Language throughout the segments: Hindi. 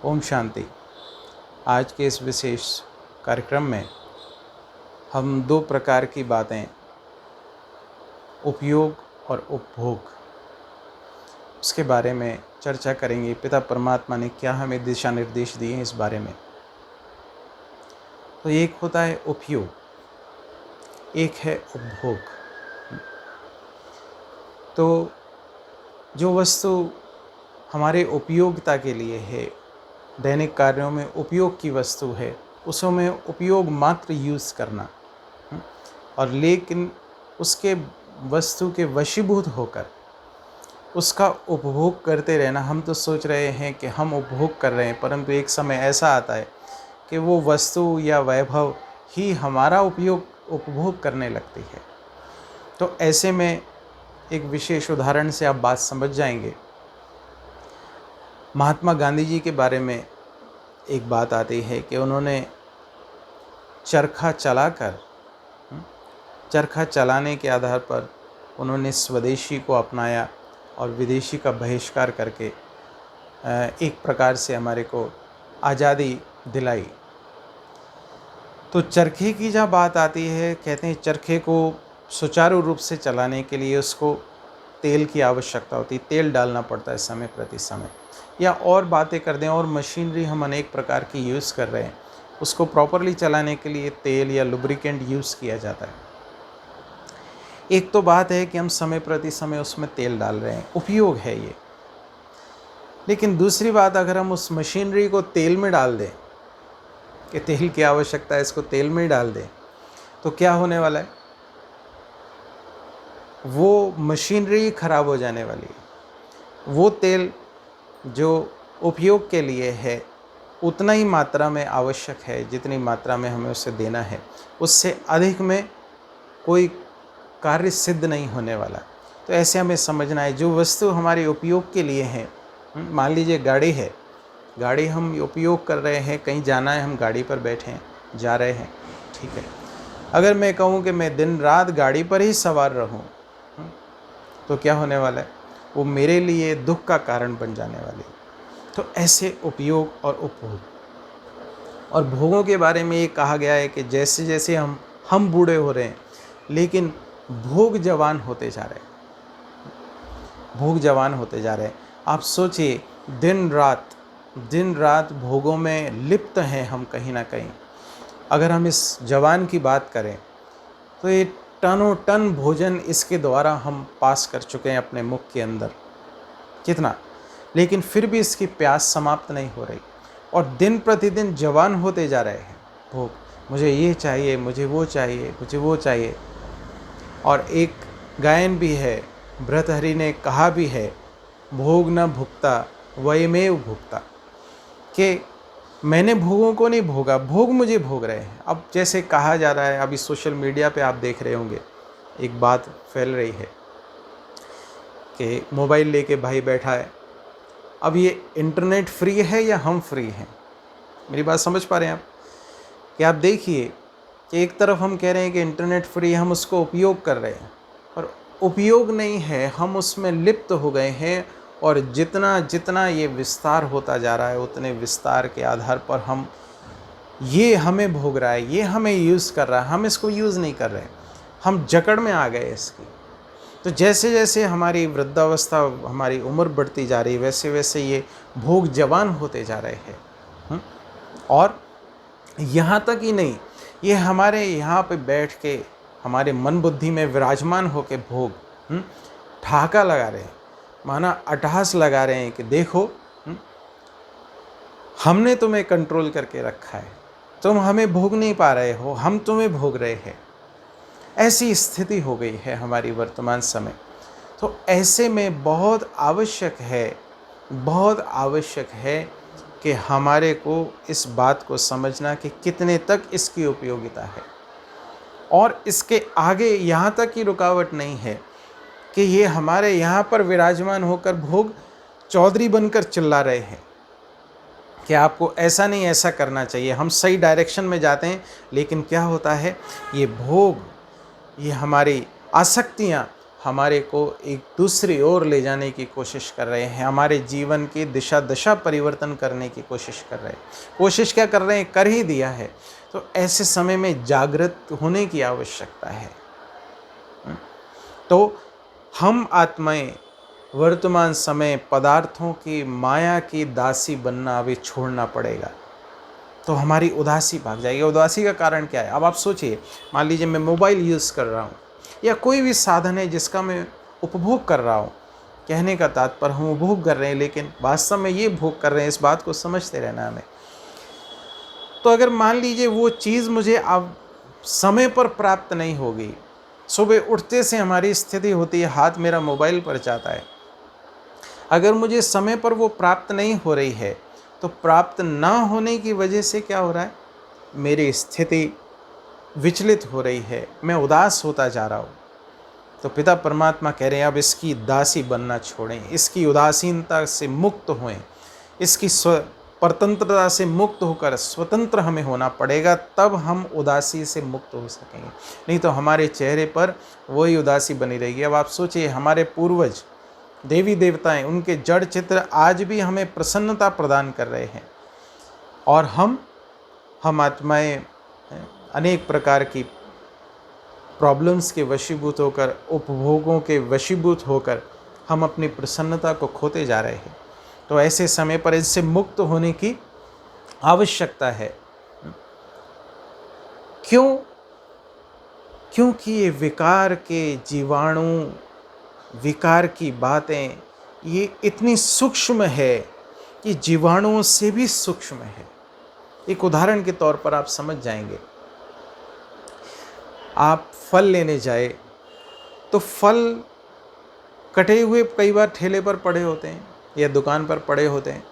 ओम शांति। आज के इस विशेष कार्यक्रम में हम दो प्रकार की बातें, उपयोग और उपभोग, उसके बारे में चर्चा करेंगे। पिता परमात्मा ने क्या हमें दिशा निर्देश दिए हैं इस बारे में। तो एक होता है उपयोग, एक है उपभोग। तो जो वस्तु हमारे उपयोगिता के लिए है, दैनिक कार्यों में उपयोग की वस्तु है, उसमें उपयोग मात्र यूज़ करना और लेकिन उसके वस्तु के वशीभूत होकर उसका उपभोग करते रहना। हम तो सोच रहे हैं कि हम उपभोग कर रहे हैं, परंतु एक समय ऐसा आता है कि वो वस्तु या वैभव ही हमारा उपभोग करने लगती है। तो ऐसे में एक विशेष उदाहरण से आप बात समझ जाएंगे। महात्मा गांधी जी के बारे में एक बात आती है कि उन्होंने चरखा चलाने के आधार पर उन्होंने स्वदेशी को अपनाया और विदेशी का बहिष्कार करके एक प्रकार से हमारे को आज़ादी दिलाई। तो चरखे की जहाँ बात आती है, कहते हैं चरखे को सुचारू रूप से चलाने के लिए उसको तेल की आवश्यकता होती है, तेल डालना पड़ता है समय प्रति समय। या और बातें कर दें, और मशीनरी हम अनेक प्रकार की यूज़ कर रहे हैं, उसको प्रॉपरली चलाने के लिए तेल या लुब्रिकेंट यूज़ किया जाता है। एक तो बात है कि हम समय प्रति समय उसमें तेल डाल रहे हैं, उपयोग है ये। लेकिन दूसरी बात, अगर हम उस मशीनरी को तेल में डाल दें कि तेल की आवश्यकता है, इसको तेल में ही डाल दें, तो क्या होने वाला है? वो मशीनरी खराब हो जाने वाली है। वो तेल जो उपयोग के लिए है उतना ही मात्रा में आवश्यक है जितनी मात्रा में हमें उसे देना है, उससे अधिक में कोई कार्य सिद्ध नहीं होने वाला। तो ऐसे हमें समझना है, जो वस्तु हमारे उपयोग के लिए है, मान लीजिए गाड़ी है, गाड़ी हम उपयोग कर रहे हैं, कहीं जाना है, हम गाड़ी पर बैठे हैं, जा रहे हैं, ठीक है। अगर मैं कहूँ कि मैं दिन रात गाड़ी पर ही सवार रहूँ, तो क्या होने वाला है? वो मेरे लिए दुख का कारण बन जाने वाली है। तो ऐसे उपयोग और उपभोग और भोगों के बारे में ये कहा गया है कि जैसे जैसे हम बूढ़े हो रहे हैं, लेकिन भोग जवान होते जा रहे हैं, भोग जवान होते जा रहे हैं। आप सोचिए, दिन रात भोगों में लिप्त हैं हम कहीं ना कहीं। अगर हम इस जवान की बात करें तो ये टनों टन भोजन इसके द्वारा हम पास कर चुके हैं अपने मुख के अंदर, कितना, लेकिन फिर भी इसकी प्यास समाप्त नहीं हो रही और दिन प्रतिदिन जवान होते जा रहे हैं भोग। मुझे ये चाहिए, मुझे वो चाहिए, मुझे वो चाहिए। और एक गायन भी है, भर्तृहरि ने कहा भी है, भोग न भुक्ता वयमेव भुक्ता, कि मैंने भोगों को नहीं भोगा, भोग मुझे भोग रहे हैं। अब जैसे कहा जा रहा है, अभी सोशल मीडिया पे आप देख रहे होंगे, एक बात फैल रही है कि मोबाइल लेके भाई बैठा है। अब ये इंटरनेट फ्री है या हम फ्री हैं? मेरी बात समझ पा रहे हैं आप? कि आप देखिए कि एक तरफ हम कह रहे हैं कि इंटरनेट फ्री है, हम उसको उपयोग कर रहे हैं, और उपयोग नहीं है, हम उसमें लिप्त हो गए हैं। और जितना जितना ये विस्तार होता जा रहा है, उतने विस्तार के आधार पर ये हमें भोग रहा है, ये हमें यूज़ कर रहा है, हम इसको यूज़ नहीं कर रहे हैं, हम जकड़ में आ गए इसकी। तो जैसे जैसे हमारी वृद्धावस्था, हमारी उम्र बढ़ती जा रही है, वैसे वैसे ये भोग जवान होते जा रहे हैं। और यहाँ तक ही नहीं, ये हमारे यहाँ पे बैठ के हमारे मन बुद्धि में विराजमान होके भोग ठहाका लगा रहे हैं, माना अट्टहास लगा रहे हैं कि देखो, हमने तुम्हें कंट्रोल करके रखा है, तुम हमें भोग नहीं पा रहे हो, हम तुम्हें भोग रहे हैं। ऐसी स्थिति हो गई है हमारी वर्तमान समय। तो ऐसे में बहुत आवश्यक है कि हमारे को इस बात को समझना कि कितने तक इसकी उपयोगिता है। और इसके आगे यहाँ तक की रुकावट नहीं है कि ये हमारे यहाँ पर विराजमान होकर भोग चौधरी बनकर चिल्ला रहे हैं कि आपको ऐसा नहीं, ऐसा करना चाहिए। हम सही डायरेक्शन में जाते हैं, लेकिन क्या होता है, ये भोग, ये हमारी आसक्तियाँ हमारे को एक दूसरी ओर ले जाने की कोशिश कर रहे हैं, हमारे जीवन की दिशा दशा परिवर्तन करने की कोशिश कर रहे हैं। कोशिश क्या कर रहे हैं, कर ही दिया है। तो ऐसे समय में जागृत होने की आवश्यकता है। तो हम आत्माएं वर्तमान समय पदार्थों की माया की दासी बनना अभी छोड़ना पड़ेगा, तो हमारी उदासी भाग जाएगी। उदासी का कारण क्या है? अब आप सोचिए, मान लीजिए मैं मोबाइल यूज़ कर रहा हूँ या कोई भी साधन है जिसका मैं उपभोग कर रहा हूँ। कहने का तात्पर्य हम उपभोग कर रहे हैं, लेकिन वास्तव में ये भोग कर रहे हैं, इस बात को समझते रहना हमें। तो अगर मान लीजिए वो चीज़ मुझे अब समय पर प्राप्त नहीं होगी, सुबह उठते से हमारी स्थिति होती है हाथ मेरा मोबाइल पर जाता है, अगर मुझे समय पर वो प्राप्त नहीं हो रही है, तो प्राप्त ना होने की वजह से क्या हो रहा है, मेरी स्थिति विचलित हो रही है, मैं उदास होता जा रहा हूँ। तो पिता परमात्मा कह रहे हैं अब इसकी दासी बनना छोड़ें, इसकी उदासीनता से मुक्त होएं, इसकी परतंत्रता से मुक्त होकर स्वतंत्र हमें होना पड़ेगा, तब हम उदासी से मुक्त हो सकेंगे। नहीं तो हमारे चेहरे पर वही उदासी बनी रहेगी। अब आप सोचिए, हमारे पूर्वज देवी देवताएं, उनके जड़ चित्र आज भी हमें प्रसन्नता प्रदान कर रहे हैं, और हम आत्माएं अनेक प्रकार की प्रॉब्लम्स के वशीभूत होकर, उपभोगों के वशीभूत होकर हम अपनी प्रसन्नता को खोते जा रहे हैं। तो ऐसे समय पर इससे मुक्त होने की आवश्यकता है। क्योंकि ये विकार के जीवाणु, विकार की बातें ये इतनी सूक्ष्म है कि जीवाणुओं से भी सूक्ष्म है। एक उदाहरण के तौर पर आप समझ जाएंगे। आप फल लेने जाए तो फल कटे हुए कई बार ठेले पर पड़े होते हैं या दुकान पर पड़े होते हैं,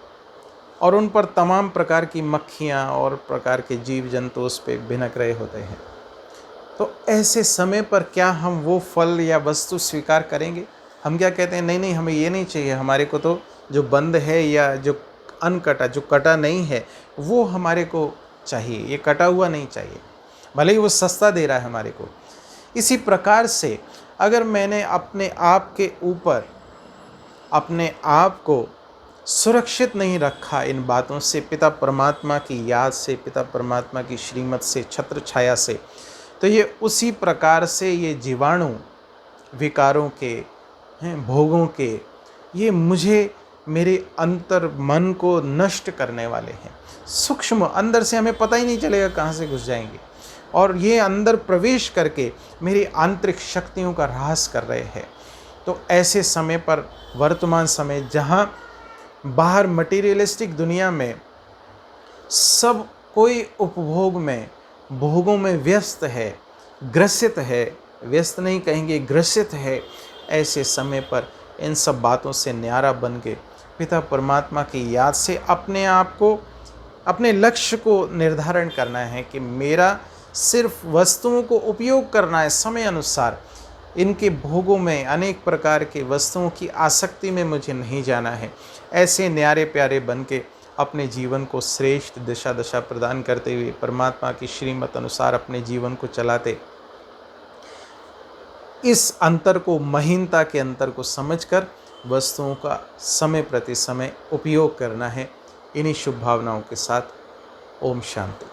और उन पर तमाम प्रकार की मक्खियाँ और प्रकार के जीव जंतु उस पर भिनक रहे होते हैं। तो ऐसे समय पर क्या हम वो फल या वस्तु स्वीकार करेंगे? हम क्या कहते हैं, नहीं नहीं, हमें ये नहीं चाहिए, हमारे को तो जो बंद है या जो अनकटा, जो कटा नहीं है, वो हमारे को चाहिए, ये कटा हुआ नहीं चाहिए, भले ही वो सस्ता दे रहा है हमारे को। इसी प्रकार से अगर मैंने अपने आप के ऊपर अपने आप को सुरक्षित नहीं रखा इन बातों से, पिता परमात्मा की याद से, पिता परमात्मा की श्रीमत से, छत्र छाया से, तो ये उसी प्रकार से ये जीवाणु विकारों के, भोगों के, ये मुझे, मेरे अंतर मन को नष्ट करने वाले हैं। सूक्ष्म, अंदर से हमें पता ही नहीं चलेगा कहाँ से घुस जाएंगे, और ये अंदर प्रवेश करके मेरी आंतरिक शक्तियों का ह्रास कर रहे हैं। तो ऐसे समय पर, वर्तमान समय जहाँ बाहर मटीरियलिस्टिक दुनिया में सब कोई उपभोग में, भोगों में व्यस्त है, ग्रसित है, व्यस्त नहीं कहेंगे, ग्रसित है, ऐसे समय पर इन सब बातों से न्यारा बन के पिता परमात्मा की याद से अपने आप को, अपने लक्ष्य को निर्धारण करना है कि मेरा सिर्फ वस्तुओं को उपयोग करना है समय अनुसार, इनके भोगों में, अनेक प्रकार की वस्तुओं की आसक्ति में मुझे नहीं जाना है। ऐसे न्यारे प्यारे बन के अपने जीवन को श्रेष्ठ दिशा दशा प्रदान करते हुए, परमात्मा की श्रीमत अनुसार अपने जीवन को चलाते, इस अंतर को, महीनता के अंतर को समझकर वस्तुओं का समय प्रति समय उपयोग करना है। इन्हीं शुभ भावनाओं के साथ ओम शांति।